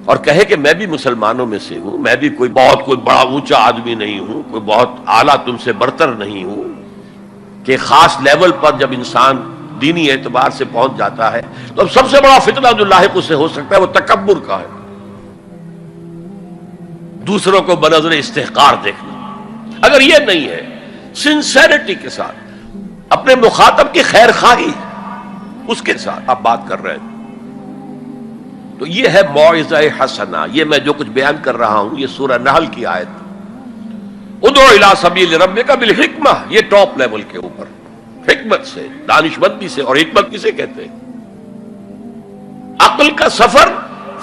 اور کہے کہ میں بھی مسلمانوں میں سے ہوں، میں بھی کوئی بڑا اونچا آدمی نہیں ہوں، کوئی بہت اعلیٰ تم سے برتر نہیں ہوں. کہ خاص لیول پر جب انسان دینی اعتبار سے پہنچ جاتا ہے تو اب سب سے بڑا فتنہ جو لاحق اسے ہو سکتا ہے وہ تکبر کا ہے، دوسروں کو بنظر استحقار دیکھنا. اگر یہ نہیں ہے سنسیریٹی کے ساتھ اپنے مخاطب کی خیر خواہی اس کے ساتھ آپ بات کر رہے ہیں تو یہ ہے موعظہ حسنہ. یہ میں جو کچھ بیان کر رہا ہوں یہ سورہ نحل کی آیت، ادعو الی سبیل ربک بالحکمہ، یہ ٹاپ لیول کے اوپر حکمت سے، دانشمندی سے. اور حکمت کسے کہتے ہیں؟ عقل کا سفر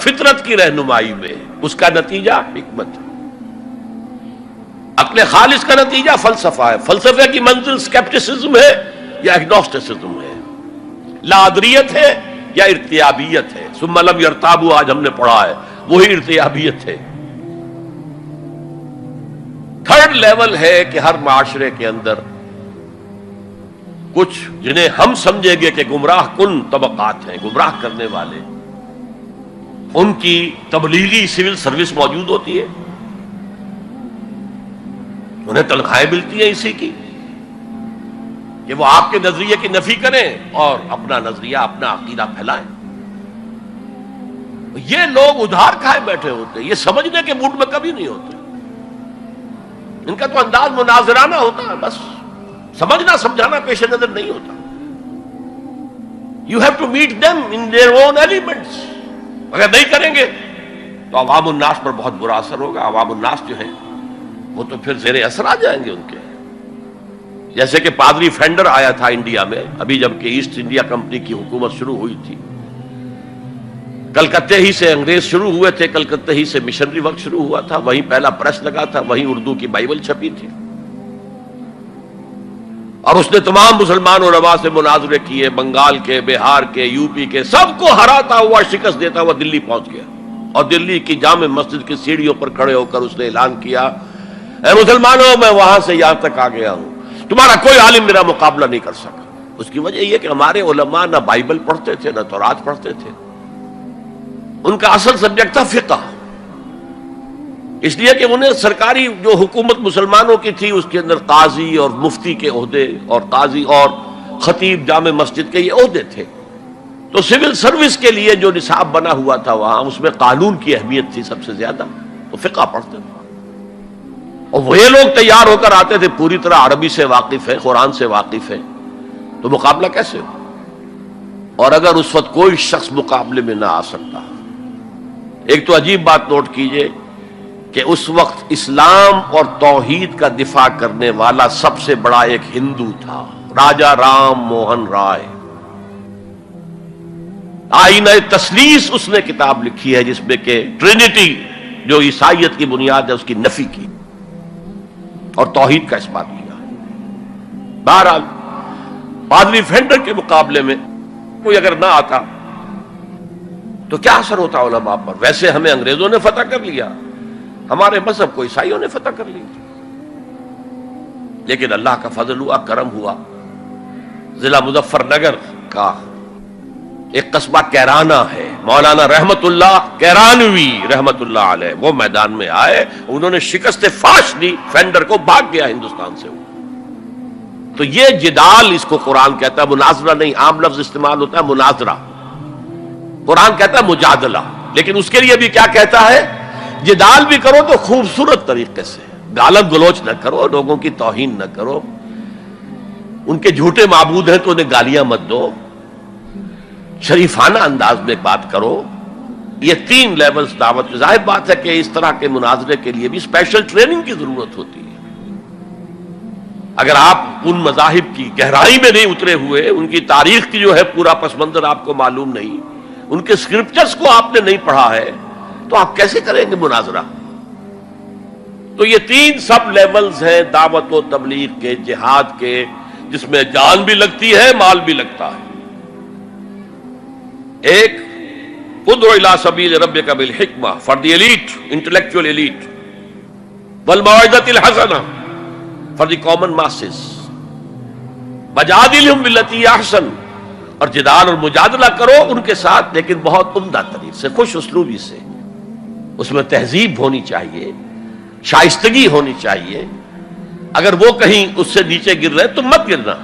فطرت کی رہنمائی میں، اس کا نتیجہ حکمت ہے. عقل خالص کا نتیجہ فلسفہ ہے. فلسفے کی منزل سکیپٹسزم ہے یا ایگنوسٹسزم ہے، لادریت ہے یا ارتیابیت ہے. ثم لم یرتابوا آج ہم نے پڑھا ہے، وہی ارتیابیت ہے. تھرڈ لیول ہے کہ ہر معاشرے کے اندر کچھ جنہیں ہم سمجھیں گے کہ گمراہ کن طبقات ہیں، گمراہ کرنے والے، ان کی تبلیغی سول سروس موجود ہوتی ہے، انہیں تنخواہیں ملتی ہیں اسی کی کہ وہ آپ کے نظریے کی نفی کریں اور اپنا نظریہ، اپنا عقیدہ پھیلائیں. یہ لوگ ادھار کھائے بیٹھے ہوتے ہیں، یہ سمجھنے کے موڈ میں کبھی نہیں ہوتے. ان کا تو انداز مناظرانہ ہوتا ہے، بس سمجھنا سمجھانا پیش نظر نہیں ہوتا. You have to meet them in their own elements. اگر نہیں کریں گے تو عوام الناس پر بہت برا اثر ہوگا. عوام الناس جو ہے وہ تو پھر زیر اثر آ جائیں گے ان کے. جیسے کہ پادری فینڈر آیا تھا انڈیا میں ابھی جب کہ ایسٹ انڈیا کمپنی کی حکومت شروع ہوئی تھی. کلکتے ہی سے انگریز شروع ہوئے تھے، کلکتے ہی سے مشنری ورک شروع ہوا تھا، وہیں پہلا پریس لگا تھا، وہیں اردو کی بائبل چھپی تھی. اور اس نے تمام مسلمان علماء سے مناظرے کیے، بنگال کے، بہار کے، یو پی کے، سب کو ہراتا ہوا، شکست دیتا ہوا دلی پہنچ گیا. اور دلی کی جامع مسجد کی سیڑھیوں پر کھڑے ہو کر اس نے اعلان کیا، اے مسلمانوں، میں وہاں سے یہاں تک آ گیا ہوں، تمہارا کوئی عالم میرا مقابلہ نہیں کر سکا. اس کی وجہ یہ کہ ہمارے علماء نہ بائبل پڑھتے تھے نہ تورات پڑھتے تھے. ان کا اصل سبجیکٹ تھا فقہ، اس لیے کہ انہیں سرکاری جو حکومت مسلمانوں کی تھی اس کے اندر قاضی اور مفتی کے عہدے اور قاضی اور خطیب جامع مسجد کے یہ عہدے تھے. تو سول سروس کے لیے جو نصاب بنا ہوا تھا وہاں، اس میں قانون کی اہمیت تھی سب سے زیادہ، تو فقہ پڑھتے تھے، اور وہ لوگ تیار ہو کر آتے تھے پوری طرح عربی سے واقف ہے، قرآن سے واقف ہے، تو مقابلہ کیسے ہو؟ اور اگر اس وقت کوئی شخص مقابلے میں نہ آ سکتا، ایک تو عجیب بات نوٹ کیجئے کہ اس وقت اسلام اور توحید کا دفاع کرنے والا سب سے بڑا ایک ہندو تھا، راجا رام موہن رائے۔ آئینہ تثلیث اس نے کتاب لکھی ہے جس میں کہ ٹرینٹی جو عیسائیت کی بنیاد ہے اس کی نفی کی اور توحید کا اثبات کیا۔ بہرحال پادری فینڈر کے مقابلے میں کوئی اگر نہ آتا تو کیا اثر ہوتا علماء پر؟ ویسے ہمیں انگریزوں نے فتح کر لیا، ہمارے مذہب کو عیسائیوں نے فتح کر لیا، لیکن اللہ کا فضل ہوا، کرم ہوا۔ ضلع مظفر نگر کا ایک قصبہ کیرانہ ہے، مولانا رحمت اللہ کیرانوی رحمت اللہ علیہ، وہ میدان میں آئے، انہوں نے شکست فاش دی فینڈر کو، بھاگ گیا ہندوستان سے۔ تو یہ جدال اس کو قرآن کہتا ہے، مناظرہ نہیں، عام لفظ استعمال ہوتا ہے مناظرہ، قرآن کہتا ہے مجادلہ، لیکن اس کے لیے بھی کیا کہتا ہے؟ جدال بھی کرو تو خوبصورت طریقے سے، گالت گلوچ نہ کرو، لوگوں کی توہین نہ کرو، ان کے جھوٹے معبود ہیں تو انہیں گالیاں مت دو، شریفانہ انداز میں بات کرو۔ یہ تین لیولز دعوت کی۔ ظاہر بات ہے کہ اس طرح کے مناظرے کے لیے بھی اسپیشل ٹریننگ کی ضرورت ہوتی ہے۔ اگر آپ ان مذاہب کی گہرائی میں نہیں اترے ہوئے، ان کی تاریخ کی جو ہے پورا پس منظر آپ کو معلوم نہیں، ان کے اسکرپچرز کو آپ نے نہیں پڑھا ہے، تو آپ کیسے کریں گے مناظرہ؟ تو یہ تین سب لیولز ہیں دعوت و تبلیغ کے، جہاد کے، جس میں جان بھی لگتی ہے، مال بھی لگتا ہے۔ ایک ادعو الی سبیل ربک بالحکمہ for the elite, intellectual elite, والموعظۃ الحسنہ فار دی کامن ماسز، وجادلہم باللتی احسن، اور جدال اور مجادلہ کرو ان کے ساتھ، لیکن بہت عمدہ طریقے سے، خوش اسلوبی سے، اس میں تہذیب ہونی چاہیے، شائستگی ہونی چاہیے۔ اگر وہ کہیں اس سے نیچے گر رہے تو مت گرنا۔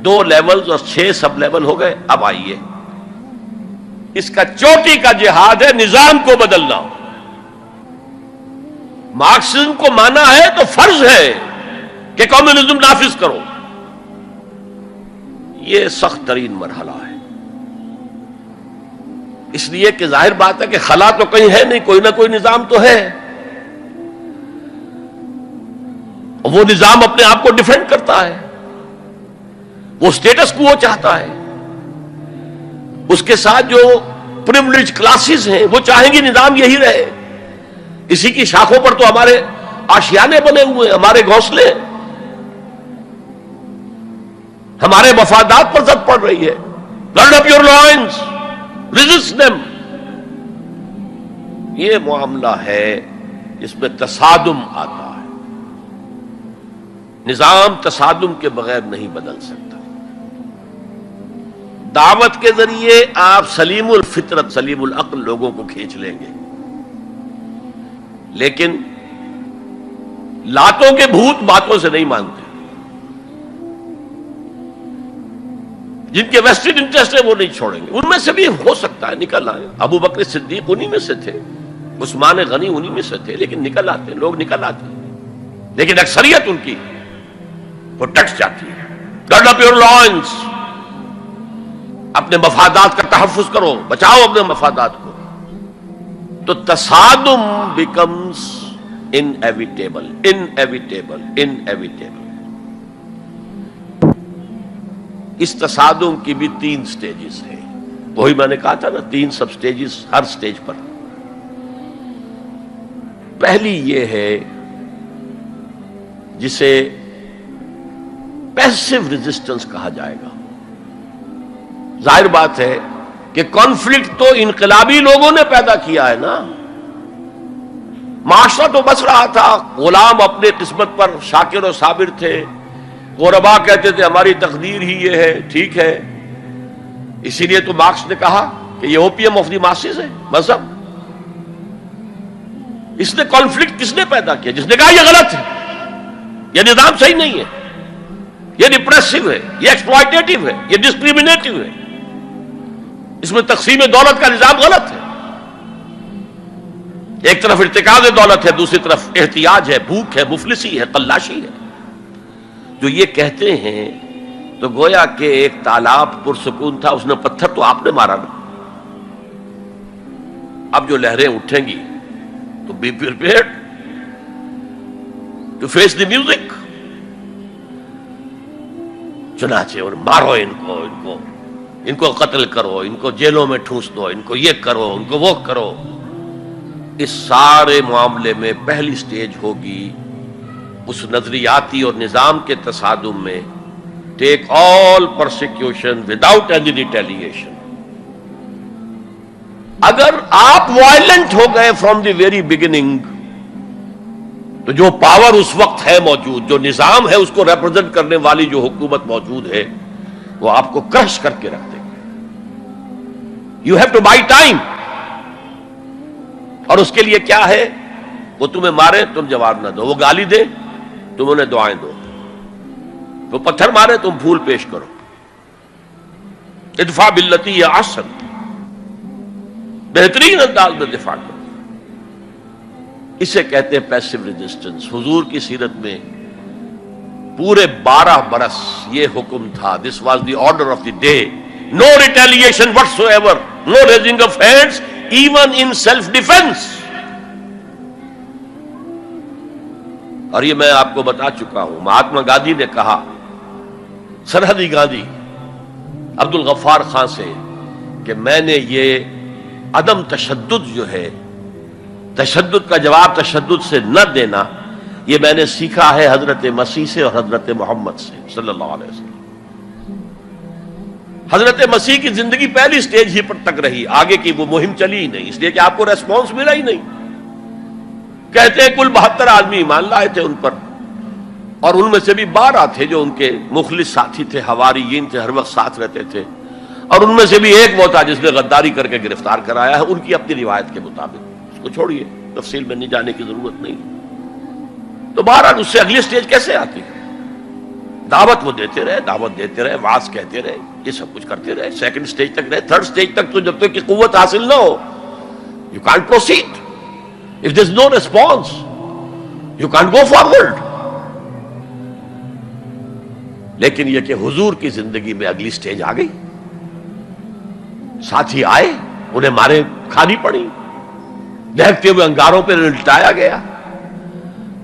2 لیولز اور 6 سب لیول ہو گئے۔ اب آئیے، اس کا چوٹی کا جہاد ہے نظام کو بدلنا۔ مارکسزم کو مانا ہے تو فرض ہے کہ کمیونزم نافذ کرو، یہ سخت ترین مرحلہ ہے، اس لیے کہ ظاہر بات ہے کہ خلا تو کہیں ہے نہیں، کوئی نہ کوئی نظام تو ہے، وہ نظام اپنے آپ کو ڈیفینڈ کرتا ہے، وہ سٹیٹس کو چاہتا ہے، اس کے ساتھ جو پریویلیج کلاسز ہیں وہ چاہیں گی نظام یہی رہے، اسی کی شاخوں پر تو ہمارے آشیانے بنے ہوئے ہیں، ہمارے گھونسلے، ہمارے مفادات پر زد پڑ رہی ہے۔ Gird up your loins, resist them۔ یہ معاملہ ہے جس میں تصادم آتا ہے، نظام تصادم کے بغیر نہیں بدل سکتا۔ دعوت کے ذریعے آپ سلیم الفطرت، سلیم العقل لوگوں کو کھینچ لیں گے، لیکن لاتوں کے بھوت باتوں سے نہیں مانتے، جن کے ویسٹڈ انٹرسٹ ہے وہ نہیں چھوڑیں گے۔ ان میں سے بھی ہو سکتا ہے نکل آئے، ابو بکر صدیق انہی میں سے تھے، عثمان غنی انہی میں سے تھے، لیکن نکل آتے، لوگ نکل آتے، لیکن اکثریت ان کی وہ ٹکس جاتی ہے۔ Gird up your loins، اپنے مفادات کا تحفظ کرو، بچاؤ اپنے مفادات کو۔ تو تصادم بیکمز انیویٹیبل، انیویٹیبل، انیویٹیبل۔ اس تصادم کی بھی 3 سٹیجز ہیں، وہی میں نے کہا تھا نا، 3 سب سٹیجز ہر سٹیج پر۔ پہلی یہ ہے جسے پیسو ریزسٹنس کہا جائے گا۔ ظاہر بات ہے کہ کانفلکٹ تو انقلابی لوگوں نے پیدا کیا ہے نا، معاشرہ تو بس رہا تھا، غلام اپنے قسمت پر شاکر و صابر تھے، غربا کہتے تھے ہماری تقدیر ہی یہ ہے، ٹھیک ہے۔ اسی لیے تو مارکس نے کہا کہ یہ اوپیم آف دی ماسز ہے مذہب۔ اس نے کانفلکٹ کس نے پیدا کیا؟ جس نے کہا یہ غلط ہے، یہ نظام صحیح نہیں ہے، یہ ریپریسو ہے، یہ ایکسپلائٹیٹو ہے، یہ ڈسکریمنیٹو ہے، اس میں تقسیم دولت کا نظام غلط ہے. ایک طرف ارتکاز دولت ہے، دوسری طرف احتیاج ہے، بھوک ہے، مفلسی ہے، قلاشی ہے. جو یہ کہتے ہیں تو گویا کہ ایک تالاب پرسکون تھا، اس نے پتھر تو آپ نے مارا نا. اب جو لہریں اٹھیں گی تو be prepared to face the music. چنانچہ اور مارو ان کو قتل کرو، ان کو جیلوں میں ٹھونس دو، ان کو یہ کرو، ان کو وہ کرو. اس سارے معاملے میں پہلی سٹیج ہوگی اس نظریاتی اور نظام کے تصادم میں ٹیک آل پرسیکیوشن وداؤٹ اینی ریٹیلیشن. اگر آپ وائلنٹ ہو گئے فرام دی ویری بگننگ تو جو پاور اس وقت ہے موجود، جو نظام ہے اس کو ریپرزینٹ کرنے والی جو حکومت موجود ہے، وہ آپ کو کرش کر کے رکھ دے گی. You have to buy time. اور اس کے لیے کیا ہے؟ وہ تمہیں مارے تم جواب نہ دو، وہ گالی دے تم انہیں دعائیں دو، وہ پتھر مارے تم پھول پیش کرو. ادفع باللتی ہی احسن، بہترین انداز میں دفاع کرو. اسے کہتے ہیں پیسو ریزسٹنس. حضور کی سیرت میں پورے 12 برس یہ حکم تھا. This was the order of the day. No retaliation whatsoever, no raising of hands even in self defence. اور یہ میں آپ کو بتا چکا ہوں، مہاتما گاندھی نے کہا سرحدی گاندھی عبد الغفار خان سے کہ میں نے یہ عدم تشدد جو ہے، تشدد کا جواب تشدد سے نہ دینا، یہ میں نے سیکھا ہے حضرت مسیح سے اور حضرت محمد سے صلی اللہ علیہ وسلم. حضرت مسیح کی زندگی پہلی سٹیج ہی پر تک رہی، آگے کی وہ مہم چلی ہی نہیں، اس لیے کہ آپ کو ریسپانس ملا ہی نہیں. کہتے ہیں کل 72 آدمی ایمان لائے تھے ان پر، اور ان میں سے بھی 12 تھے جو ان کے مخلص ساتھی تھے، حواریین تھے، ہر وقت ساتھ رہتے تھے. اور ان میں سے بھی ایک وہ تھا جس نے غداری کر کے گرفتار کرایا ہے، ان کی اپنی روایت کے مطابق. اس کو چھوڑیے، تفصیل میں نہیں جانے کی ضرورت نہیں. تو بہرحال اس سے اگلی سٹیج کیسے آتی ہے؟ دعوت وہ دیتے رہے، دعوت دیتے رہے، وعظ کہتے رہے، یہ سب کچھ کرتے رہے. سیکنڈ سٹیج تک رہے، تھرڈ سٹیج تک تو جب تک کہ قوت حاصل نہ ہو you can't proceed. If there is no response you can't go forward. لیکن یہ کہ حضور کی زندگی میں اگلی سٹیج آ گئی. ساتھی آئے، انہیں مارے کھانی پڑی، دہکتے ہوئے انگاروں پہ لٹایا گیا،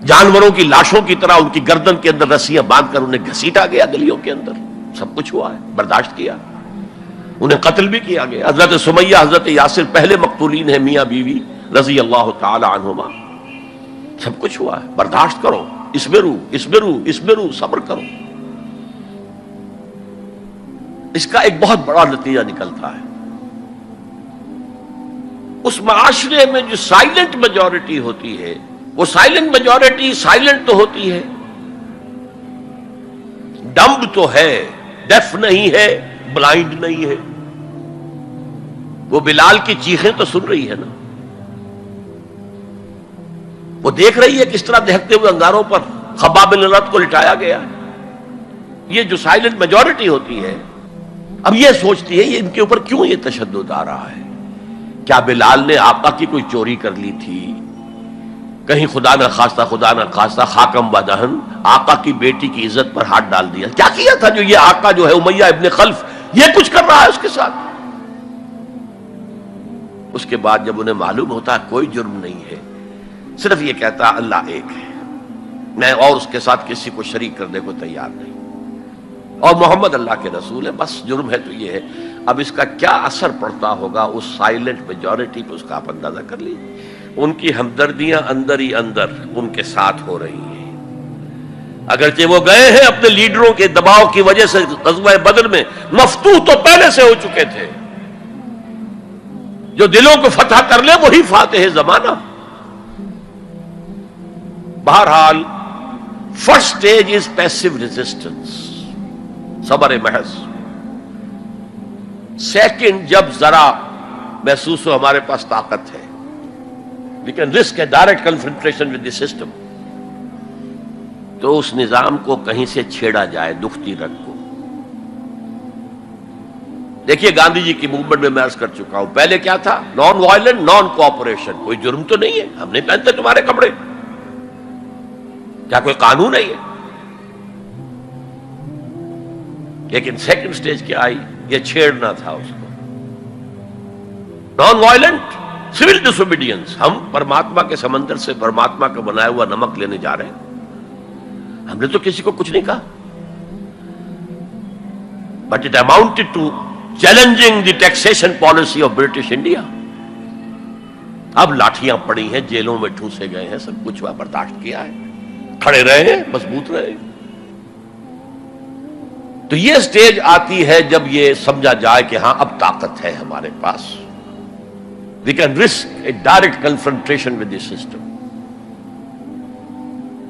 جانوروں کی لاشوں کی طرح ان کی گردن کے اندر رسیاں باندھ کر انہیں گھسیٹا گیا گلیوں کے اندر. سب کچھ ہوا ہے، برداشت کیا. انہیں قتل بھی کیا گیا. حضرت سمیہ، حضرت یاسر پہلے مقتولین ہیں، میاں بیوی رضی اللہ تعالی عنہما. سب کچھ ہوا ہے، برداشت کرو، اسبرو، صبر کرو. اس کا ایک بہت بڑا نتیجہ نکلتا ہے. اس معاشرے میں جو سائلنٹ میجورٹی ہوتی ہے، وہ سائلنٹ میجورٹی سائلنٹ تو ہوتی ہے، ڈمب تو ہے، ڈیف نہیں ہے، بلائنڈ نہیں ہے. وہ بلال کی چیخیں تو سن رہی ہے نا، وہ دیکھ رہی ہے کس طرح دہکتے ہوئے انگاروں پر خباب بن الارت کو لٹایا گیا. یہ جو سائلنٹ میجورٹی ہوتی ہے اب یہ سوچتی ہے یہ ان کے اوپر کیوں یہ تشدد آ رہا ہے. کیا بلال نے آقا کی کوئی چوری کر لی تھی؟ کہیں خدا نہ خواستہ خاکم و دہن آقا کی بیٹی کی عزت پر ہاتھ ڈال دیا؟ کیا کیا تھا جو یہ آقا جو ہے امیہ ابن خلف یہ کچھ کر رہا ہے اس کے ساتھ؟ اس کے بعد جب انہیں معلوم ہوتا ہے کوئی جرم نہیں ہے، صرف یہ کہتا اللہ ایک ہے، میں اور اس کے ساتھ کسی کو شریک کرنے کو تیار نہیں، اور محمد اللہ کے رسول ہے، بس جرم ہے تو یہ ہے. اب اس کا کیا اثر پڑتا ہوگا اس سائلنٹ میجورٹی پہ، اس کا آپ اندازہ کر لیجیے. ان کی ہمدردیاں اندر ہی اندر ان کے ساتھ ہو رہی ہیں. اگرچہ وہ گئے ہیں اپنے لیڈروں کے دباؤ کی وجہ سے غزوہ بدر میں، مفتوح تو پہلے سے ہو چکے تھے. جو دلوں کو فتح کر لے وہی فاتح زمانہ. بہرحال first stage is passive resistance, صبر محض. سیکنڈ جب ذرا محسوس ہو ہمارے پاس طاقت ہے، we can risk a direct confrontation with the system. تو اس نظام کو کہیں سے چھیڑا جائے دکھتی رگ کو. دیکھیے گاندھی جی کی موومنٹ میں عرض کر چکا ہوں، پہلے کیا تھا؟ Non violent, naan cooperation. کوئی جرم تو نہیں ہے، ہم نہیں پہنتے تمہارے کپڑے، کیا کوئی قانون ہے یہ؟ لیکن سیکنڈ سٹیج کیا آئی؟ یہ چھیڑنا تھا اس کو. نان وائلنٹ سول ڈس اوبیڈینس. ہم پرماتما کے سمندر سے پرماتما کا بنایا ہوا نمک لینے جا رہے ہیں، ہم نے تو کسی کو کچھ نہیں کہا. But it amounted to challenging the taxation policy of British India. اب لاٹھیاں پڑی ہیں، جیلوں میں ٹھوسے گئے ہیں، سب کچھ ہوا، برداشت کیا ہے، کھڑے رہے ہیں، مضبوط رہے. تو یہ سٹیج آتی ہے جب یہ سمجھا جائے کہ ہاں اب طاقت ہے ہمارے پاس. We can risk a direct confrontation with the system.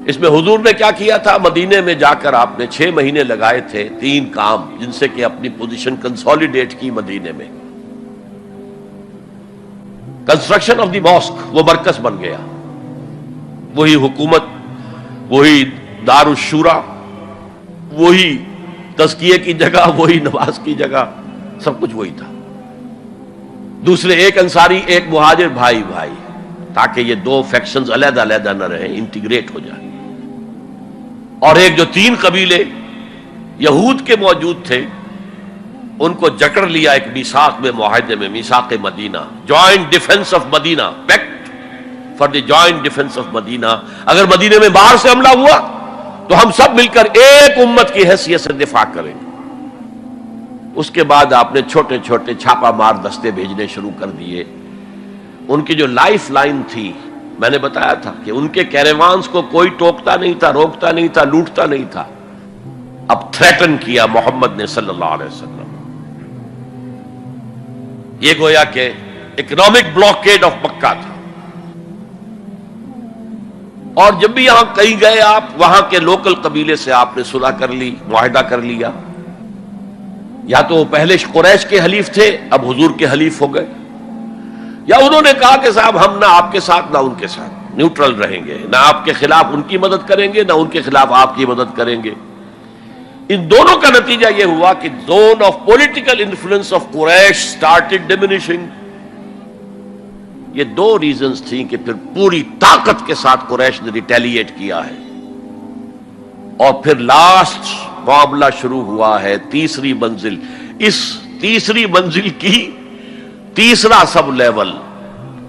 اس میں حضور نے کیا کیا تھا؟ مدینے میں جا کر آپ نے 6 مہینے لگائے تھے 3 کام جن سے کہ اپنی پوزیشن کنسولیڈیٹ کی. مدینے میں کنسٹرکشن آف دی ماسک، وہ مرکز بن گیا، وہی حکومت، وہی دار الشورا، وہی تزکیے کی جگہ، وہی نماز کی جگہ، سب کچھ وہی تھا. دوسرے ایک انصاری ایک مہاجر، بھائی بھائی، تاکہ یہ 2 فیکشنز علیحدہ علیحدہ نہ رہیں، انٹیگریٹ ہو جائیں. اور ایک جو 3 قبیلے یہود کے موجود تھے ان کو جکڑ لیا ایک میثاق میں، معاہدے میں، میثاق Madinah, joint defence of Madinah, pact for the joint defence of Madinah. اگر مدینے میں باہر سے حملہ ہوا تو ہم سب مل کر ایک امت کی حیثیت سے دفاع کریں گے. اس کے بعد آپ نے چھوٹے چھوٹے چھاپا مار دستے بھیجنے شروع کر دیے. ان کی جو لائف لائن تھی، میں نے بتایا تھا کہ ان کے کیریوانز کو کوئی ٹوکتا نہیں تھا، روکتا نہیں تھا، لوٹتا نہیں تھا. اب تھریٹن کیا محمد نے صلی اللہ علیہ وسلم. یہ گویا کہ اکنامک بلاکیڈ آف مکہ تھا. اور جب بھی یہاں کہیں گئے آپ، وہاں کے لوکل قبیلے سے آپ نے صلح کر لی، معاہدہ کر لیا. یا تو وہ پہلے قریش کے حلیف تھے، اب حضور کے حلیف ہو گئے، یا انہوں نے کہا کہ صاحب ہم نہ آپ کے ساتھ نہ ان کے ساتھ، نیوٹرل رہیں گے، نہ آپ کے خلاف ان کی مدد کریں گے، نہ ان کے خلاف آپ کی مدد کریں گے. ان دونوں کا نتیجہ یہ ہوا کہ zone of political influence of Quraish started diminishing. یہ 2 ریزنز تھیں کہ پھر پوری طاقت کے ساتھ قریش نے ریٹیلیٹ کیا ہے. اور پھر لاسٹ معاملہ شروع ہوا ہے، تیسری منزل. اس تیسری منزل کی تیسرا سب لیول،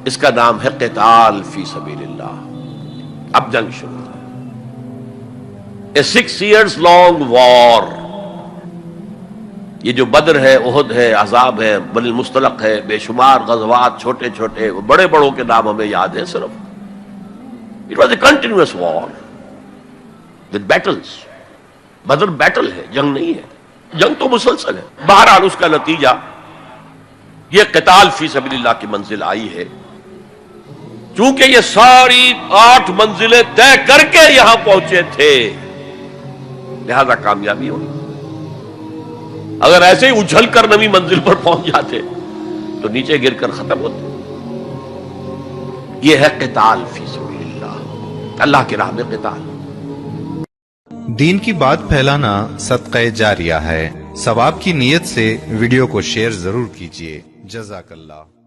اس کا نام ہے قتال فی سبیل اللہ. اب جنگ شروع ہے. A 6 years long war. یہ جو بدر ہے، احد ہے، احزاب ہے، بنی المصطلق ہے، بے شمار غزوات، چھوٹے چھوٹے بڑے بڑوں کے نام ہمیں یاد ہیں صرف. It was a continuous war with battles. Badr battle ہے، جنگ نہیں ہے. جنگ تو مسلسل ہے. بہرحال اس کا نتیجہ یہ قتال فی سبیل اللہ کی منزل آئی ہے. چونکہ یہ ساری 8 منزلیں طے کر کے یہاں پہنچے تھے، لہذا کامیابی ہوئی. اگر ایسے ہی اچھل کر نویں منزل پر پہنچ جاتے تو نیچے گر کر ختم ہوتے. یہ ہے قتال فی سبیل اللہ، اللہ کی راہ میں قتال. دین کی بات پھیلانا صدقہ جاریہ ہے. ثواب کی نیت سے ویڈیو کو شیئر ضرور کیجیے. جزاک اللہ.